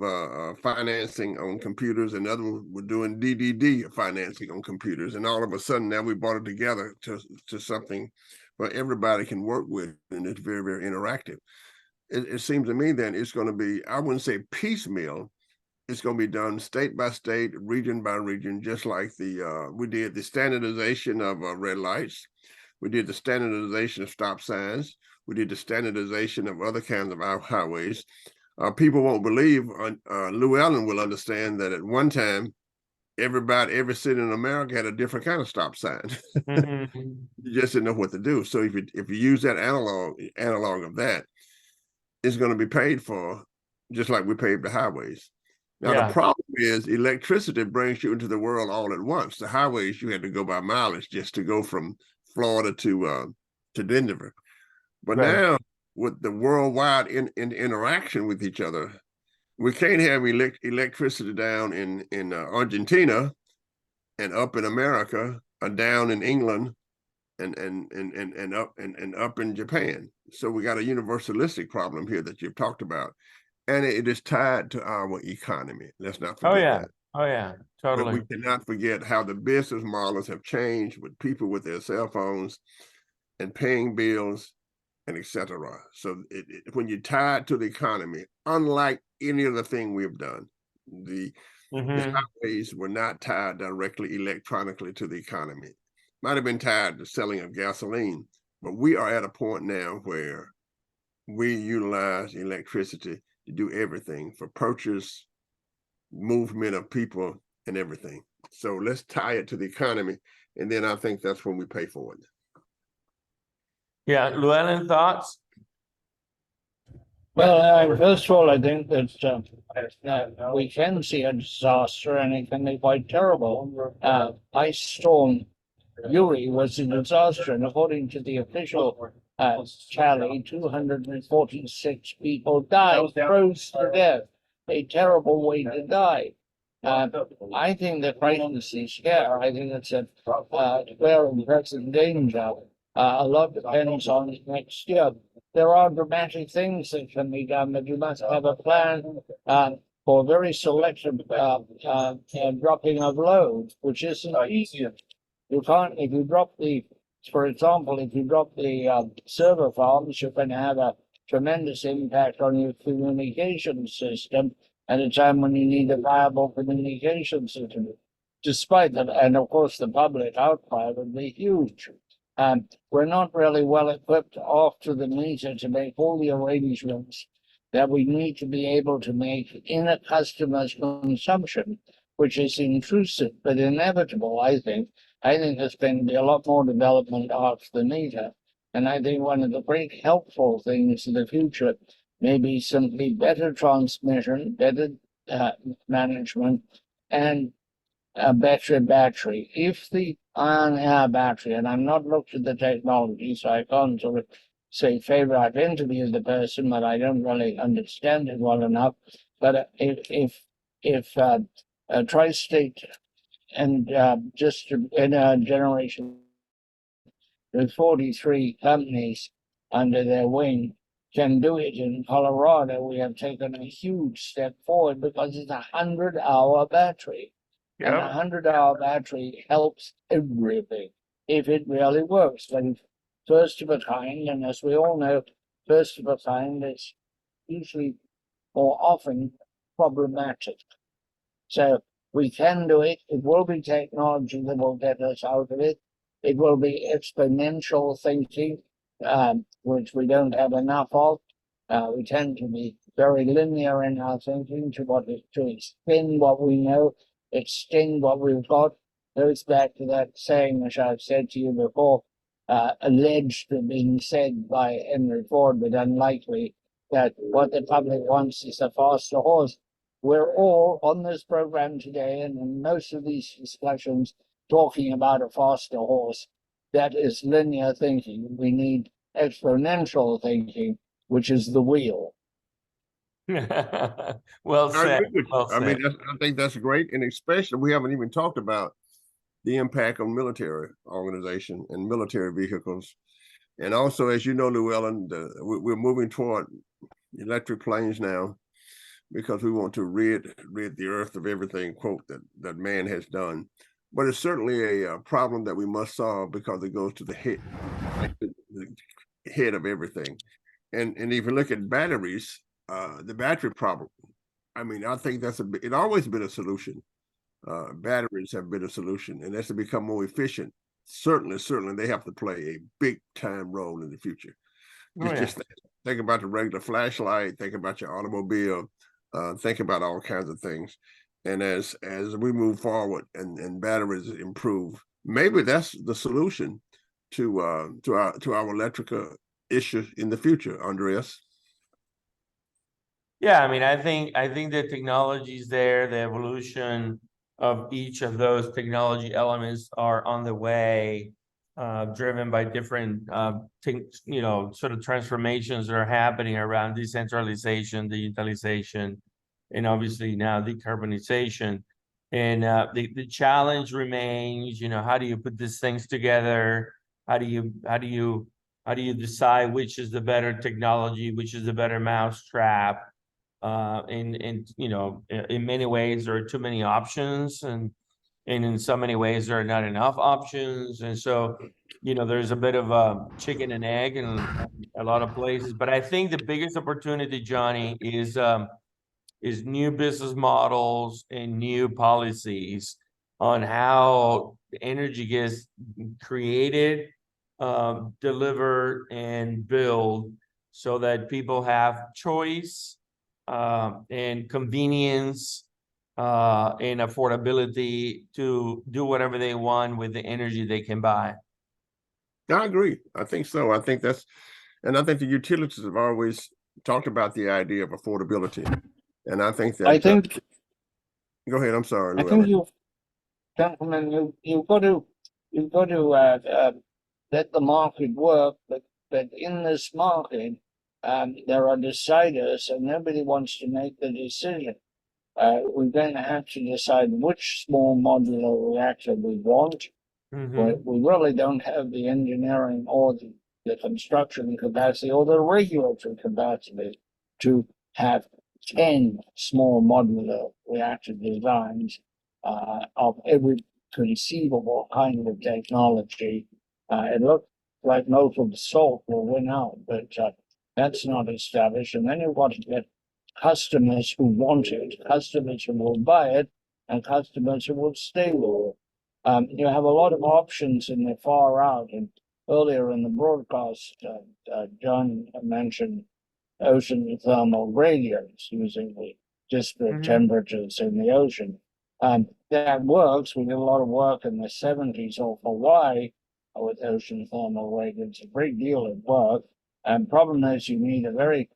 financing on computers, and others were doing DDD financing on computers. And all of a sudden now we brought it together to something where everybody can work with, and it's very, very interactive. It seems to me then it's going to be, I wouldn't say piecemeal, it's going to be done state by state, region by region, just like we did the standardization of red lights. We did the standardization of stop signs. We did the standardization of other kinds of highways. People won't believe, Llewellyn will understand that at one time, every city in America had a different kind of stop sign. You just didn't know what to do. So if you use that analog of that, it's going to be paid for just like we paved the highways. Now, the problem is electricity brings you into the world all at once. The highways, you had to go by mileage just to go from Florida to Denver. But now, with the worldwide interaction with each other, we can't have electricity down in Argentina and up in America are down in England and up in Japan. So we got a universalistic problem here that you've talked about. And it is tied to our economy. Let's not Oh, forget yeah. that. Oh, yeah, But totally. we cannot forget how the business models have changed with people with their cell phones and paying bills and etc. So when you tie it to the economy, unlike any other thing we've done, the highways were not tied directly electronically to the economy. Might have been tied to selling of gasoline, but we are at a point now where we utilize electricity to do everything for purchase, movement of people, and everything. So let's tie it to the economy, and then I think that's when we pay for it. Yeah, Llewellyn, thoughts? Well, first of all, I think that we can see a disaster, and it can be quite terrible. Ice storm Uri was a disaster, and according to the official tally, 246 people died, froze to death. A terrible way to die. I think the crisis is here. I think it's a clear and present danger. A lot depends on next year. There are dramatic things that can be done, but you must have a plan for very selective dropping of load, which isn't easy. You can't, if you drop the, for example, if you drop the server farms, you're going to have a tremendous impact on your communication system at a time when you need a viable communication system. Despite that, and of course, the public outcry would be huge. We're not really well equipped after the meter to make all the arrangements that we need to be able to make in a customer's consumption, which is intrusive but inevitable, I think. I think there's going to be a lot more development after the meter. And I think one of the great helpful things in the future may be simply better transmission, better management, and a better battery. If the iron air battery, and I'm not looked at the technology, so I can't sort of say favor. I've interviewed the person, but I don't really understand it well enough. But if a tri-state and just in a generation with 43 companies under their wing can do it in Colorado, we have taken a huge step forward because it's 100-hour battery. And a 100-hour battery helps everything if it really works. But it's first of a kind, and as we all know, first of a kind is usually or often problematic. So we can do it. It will be technology that will get us out of it. It will be exponential thinking, which we don't have enough of. We tend to be very linear in our thinking to extend what we know, extend what we've got. Goes back to that saying, which I've said to you before, alleged to being said by Henry Ford, but unlikely, that what the public wants is a faster horse. We're all on this program today, and in most of these discussions, talking about a faster horse. That is linear thinking. We need exponential thinking, which is the wheel. Well said. Well I mean, said. I think that's great, and especially we haven't even talked about the impact on military organization and military vehicles, and also, as you know, Llewellyn, we're moving toward electric planes now because we want to rid the earth of everything, quote, that man has done. But it's certainly a problem that we must solve because it goes to the head of everything. And if you look at batteries, the battery problem, I mean, I think it's always been a solution. Batteries have been a solution, and as they become more efficient, certainly they have to play a big time role in the future. Just think about the regular flashlight, think about your automobile, think about all kinds of things. And as we move forward and batteries improve, maybe that's the solution to our electrical issues in the future, Andreas. Yeah, I mean, I think the technology is there, the evolution of each of those technology elements are on the way, driven by different sort of transformations that are happening around decentralization, digitalization, and obviously now decarbonization. And the challenge remains, how do you put these things together? How do you decide which is the better technology, which is the better mousetrap? In many ways, there are too many options, and in so many ways, there are not enough options. And so, there's a bit of a chicken and egg in a lot of places. But I think the biggest opportunity, Johnny, is new business models and new policies on how energy gets created, delivered, and built so that people have choice, and convenience, and affordability to do whatever they want with the energy they can buy. I agree. I think so. I think the utilities have always talked about the idea of affordability. And I think that, go ahead. I'm sorry, I Llewellyn. think gentlemen, you've got to let the market work, but in this market, there are deciders, and nobody wants to make the decision. We're going to have to decide which small modular reactor we want. We really don't have the engineering or the construction capacity or the regulatory capacity to have 10 small modular reactor designs of every conceivable kind of technology. It looks like most of the salt will win out, but that's not established. And then you've got to get customers who want it, customers who will buy it, and customers who will stay with it. You have a lot of options in the far out. And earlier in the broadcast, John mentioned ocean thermal radiators using the disparate temperatures in the ocean. That works. We did a lot of work in the 70s off Hawaii with ocean thermal radiators, a great deal of work. And problem is you need a very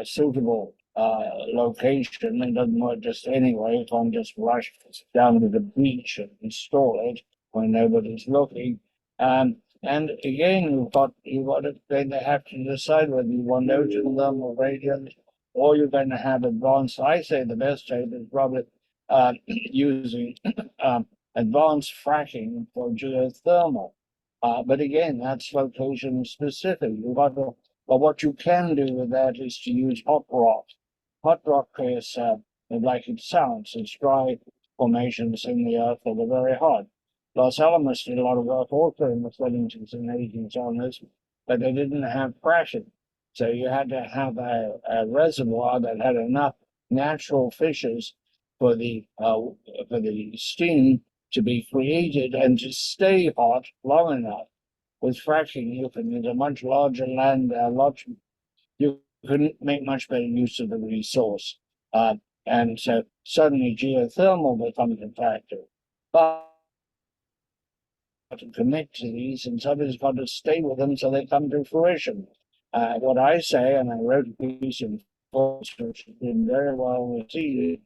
suitable location. It doesn't work just anyway. You can't just rush down to the beach and install it when nobody's looking. And again, you've got to have to decide whether you want ocean thermal radiators or you're going to have advanced. I say the best shape is probably using advanced fracking for geothermal. But again, that's location specific. But what you can do with that is to use hot rock. Hot rock is, like it sounds, it's dry formations in the earth that are very hot. Los Alamos did a lot of work also in the 70s and 80s on this, but they didn't have fracking. So you had to have a reservoir that had enough natural fissures for the steam to be created and to stay hot long enough. With fracking, you can use a much larger land, you can make much better use of the resource. And so suddenly geothermal becomes a factor. But to commit to these, and somebody's got to stay with them so they come to fruition. What I say, and I wrote a piece in Forbes, which has been very well received,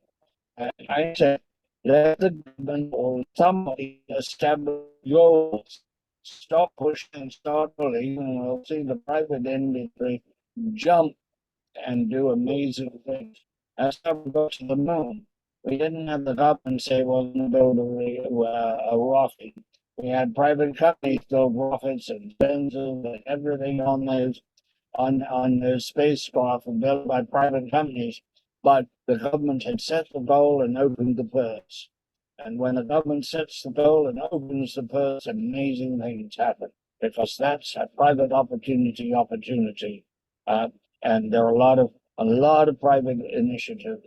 I say, let the government or somebody establish goals. Stop pushing and start pulling, and we'll see the private industry jump and do amazing things. That's how we got to the moon. We didn't have the government say, well, we're going to build a rocket. We had private companies build rockets and sensors and everything on those spacecraft and built by private companies. But the government had set the goal and opened the purse. And when the government sets the goal and opens the purse, amazing things happen because that's a private opportunity. And there are a lot of private initiative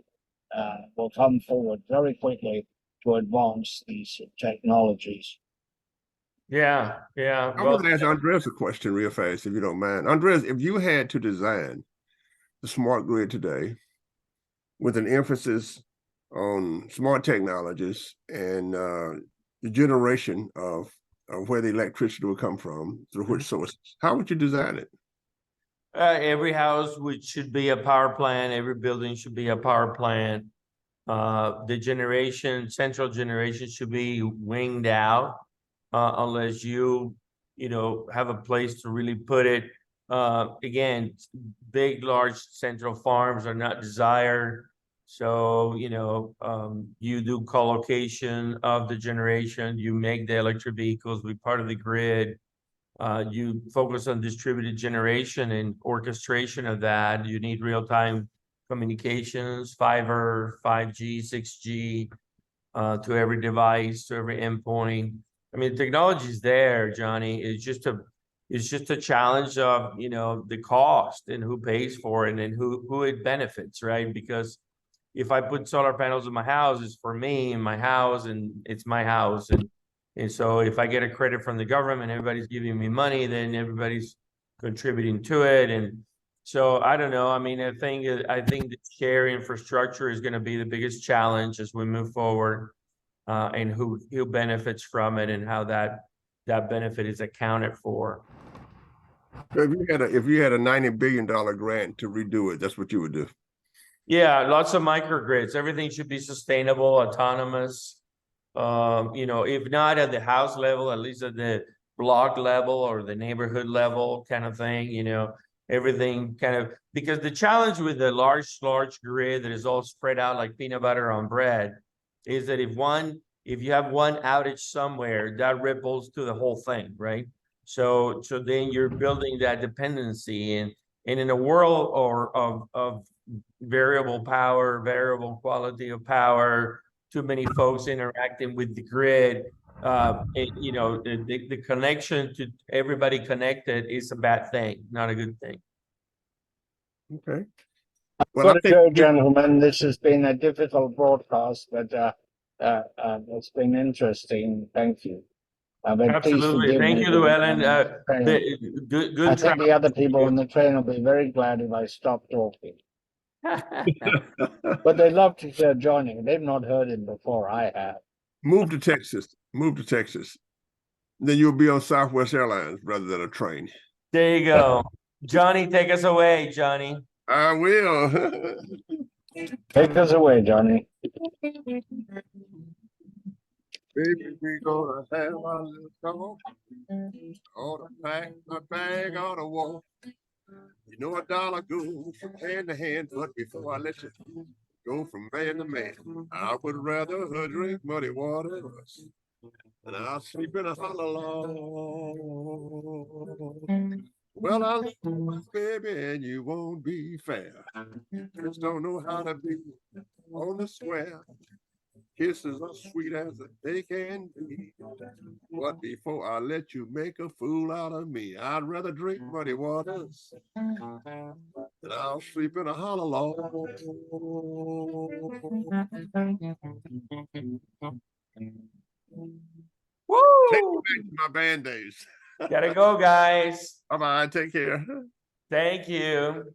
will come forward very quickly to advance these technologies. Yeah. I want to ask Andres a question real fast, if you don't mind. Andres, if you had to design the smart grid today with an emphasis on smart technologies and the generation of where the electricity will come from, through which sources, how would you design it? Every house should be a power plant. Every building should be a power plant. The central generation should be winged out, unless you have a place to really put it. Again, big, large central farms are not desired. So, you do co-location of the generation, you make the electric vehicles be part of the grid. You focus on distributed generation and orchestration of that. You need real-time communications, fiber, 5G, 6G, to every device, to every endpoint. I mean, technology is there, Johnny. It's just a challenge of, the cost and who pays for it and who it benefits, right? Because if I put solar panels in my house, it's for me and my house, and it's my house. And so if I get a credit from the government, everybody's giving me money, then everybody's contributing to it. And so I don't know. I mean, I think the share infrastructure is going to be the biggest challenge as we move forward, and who benefits from it and how that benefit is accounted for. So if you had a $90 billion grant to redo it, that's what you would do. Yeah, lots of microgrids. Everything should be sustainable, autonomous. If not at the house level, at least at the block level or the neighborhood level kind of thing, everything kind of, because the challenge with the large grid that is all spread out like peanut butter on bread is that if you have one outage somewhere, that ripples to the whole thing, right? So then you're building that dependency, and in a world of variable power, variable quality of power, too many folks interacting with the grid, the connection to everybody connected is a bad thing, not a good thing. Okay. Well, I Gotta think go, gentlemen. This has been a difficult broadcast, but it's been interesting. Thank you. But please Absolutely. forgive Thank me. you, Llewellyn. Good Good I think the other travel. people on the train will be very glad if I stop talking. But they love to hear Johnny. They've not heard him before. I have. move to Texas. Move to Texas. Then you'll be on Southwest Airlines rather than a train. There you go. Johnny, take us away, Johnny. I will. Take us away, Johnny. Baby, we gonna have a little talk. Ought to pack my bag on the wall. You know a dollar goes from hand to hand, but before I let you go from man to man, I would rather drink muddy water than I'll sleep in a hollow log. Well, I'll love you, baby, and you won't be fair. Just don't know how to be on the square. Kisses are sweet as they can be. But before I let you make a fool out of me, I'd rather drink muddy waters than I'll sleep in a hollow log. Take me Woo! back to my band days. Gotta go, guys. Bye-bye. Take care. Thank you.